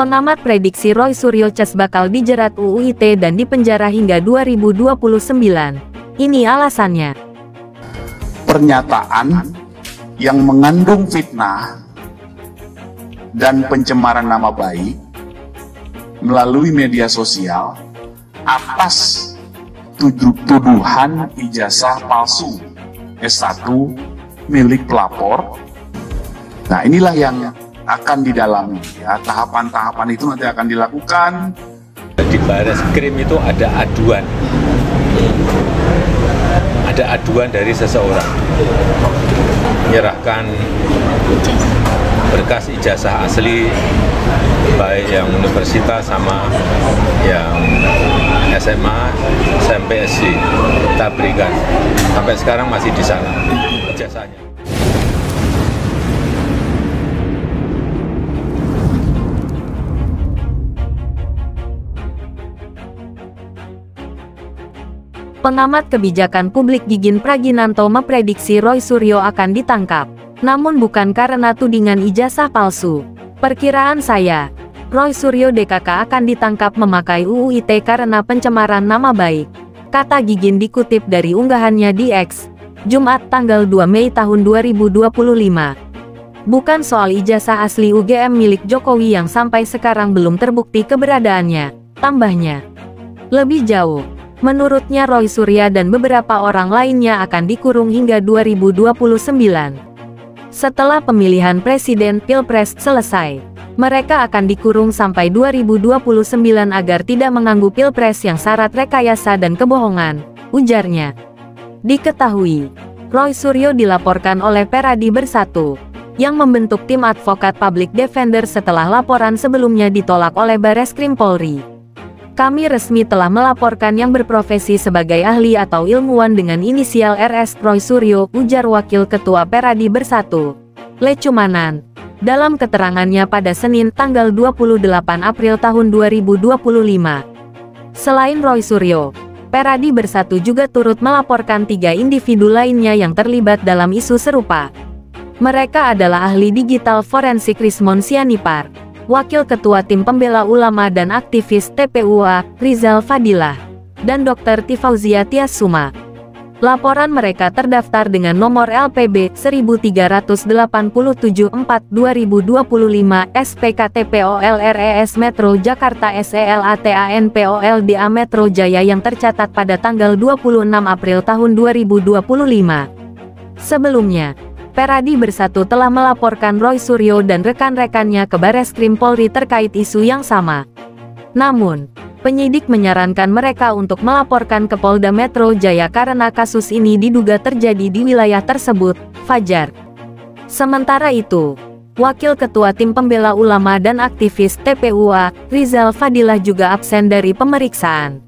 Pengamat prediksi Roy Suryo Cas bakal dijerat UU ITE dan dipenjara hingga 2029. Ini alasannya. Pernyataan yang mengandung fitnah dan pencemaran nama baik melalui media sosial atas tuduhan ijazah palsu S1 milik pelapor. Nah, inilah yang akan didalami, ya. Tahapan-tahapan itu nanti akan dilakukan. Di Bareskrim itu ada aduan dari seseorang menyerahkan berkas ijazah asli baik yang universitas sama yang SMA sampai SD kita berikan, sampai sekarang masih di sana ijazahnya. Pengamat kebijakan publik Gigin Praginanto memprediksi Roy Suryo akan ditangkap, namun bukan karena tudingan ijazah palsu. Perkiraan saya, Roy Suryo DKK akan ditangkap memakai UU ITE karena pencemaran nama baik, kata Gigin dikutip dari unggahannya di X, Jumat tanggal 2 Mei tahun 2025. Bukan soal ijazah asli UGM milik Jokowi yang sampai sekarang belum terbukti keberadaannya, tambahnya. Lebih jauh, menurutnya Roy Suryo dan beberapa orang lainnya akan dikurung hingga 2029. Setelah pemilihan presiden Pilpres selesai, mereka akan dikurung sampai 2029 agar tidak mengganggu Pilpres yang syarat rekayasa dan kebohongan, ujarnya. Diketahui, Roy Suryo dilaporkan oleh Peradi Bersatu, yang membentuk tim advokat public defender setelah laporan sebelumnya ditolak oleh Bareskrim Polri. Kami resmi telah melaporkan yang berprofesi sebagai ahli atau ilmuwan dengan inisial RS Roy Suryo, ujar Wakil Ketua Peradi Bersatu, Lecumanan, dalam keterangannya pada Senin tanggal 28 April tahun 2025. Selain Roy Suryo, Peradi Bersatu juga turut melaporkan 3 individu lainnya yang terlibat dalam isu serupa. Mereka adalah ahli digital forensik Rismon Sianipar, Wakil Ketua Tim Pembela Ulama dan aktivis TPUA, Rizal Fadilah, dan Dr. Tifauzia Tiasuma. Laporan mereka terdaftar dengan nomor LPB 1387-4-2025 SPKTPOLRES Metro Jakarta SELATANPOLDA Metro Jaya yang tercatat pada tanggal 26 April tahun 2025. Sebelumnya, Peradi Bersatu telah melaporkan Roy Suryo dan rekan-rekannya ke Bareskrim Polri terkait isu yang sama. Namun, penyidik menyarankan mereka untuk melaporkan ke Polda Metro Jaya karena kasus ini diduga terjadi di wilayah tersebut, Fajar. Sementara itu, Wakil Ketua Tim Pembela Ulama dan aktivis TPUA, Rizal Fadilah juga absen dari pemeriksaan.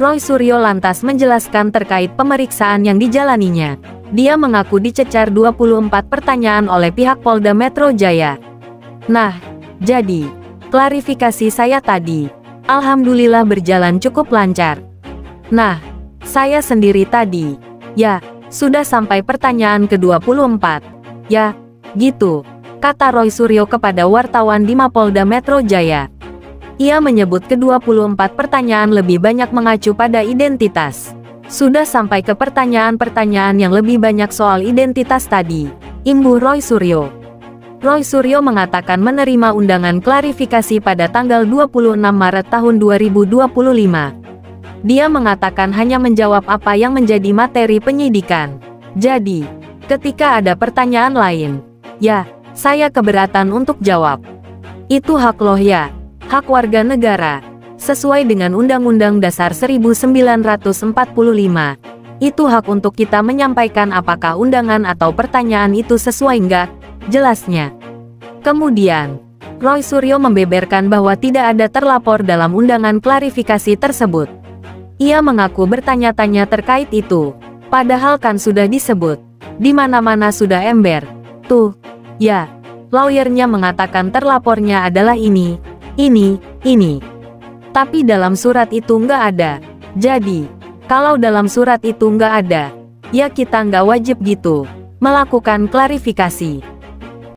Roy Suryo lantas menjelaskan terkait pemeriksaan yang dijalaninya. Dia mengaku dicecar 24 pertanyaan oleh pihak Polda Metro Jaya. Nah, jadi, klarifikasi saya tadi, alhamdulillah berjalan cukup lancar. Nah, saya sendiri tadi, ya, sudah sampai pertanyaan ke-24. Ya, gitu, kata Roy Suryo kepada wartawan di Mapolda Metro Jaya. Ia menyebut ke-24 pertanyaan lebih banyak mengacu pada identitas. Sudah sampai ke pertanyaan-pertanyaan yang lebih banyak soal identitas tadi, imbuh Roy Suryo. Roy Suryo mengatakan menerima undangan klarifikasi pada tanggal 26 Maret tahun 2025. Dia mengatakan hanya menjawab apa yang menjadi materi penyidikan. Jadi, ketika ada pertanyaan lain, ya, saya keberatan untuk jawab. Itu hak loh ya, hak warga negara. Sesuai dengan Undang-Undang Dasar 1945, itu hak untuk kita menyampaikan apakah undangan atau pertanyaan itu sesuai enggak, jelasnya. Kemudian, Roy Suryo membeberkan bahwa tidak ada terlapor dalam undangan klarifikasi tersebut. Ia mengaku bertanya-tanya terkait itu, padahal kan sudah disebut, di mana-mana sudah ember. Tuh, ya, lawyernya mengatakan terlapornya adalah ini. Tapi dalam surat itu nggak ada. Jadi, kalau dalam surat itu nggak ada, ya kita nggak wajib gitu melakukan klarifikasi.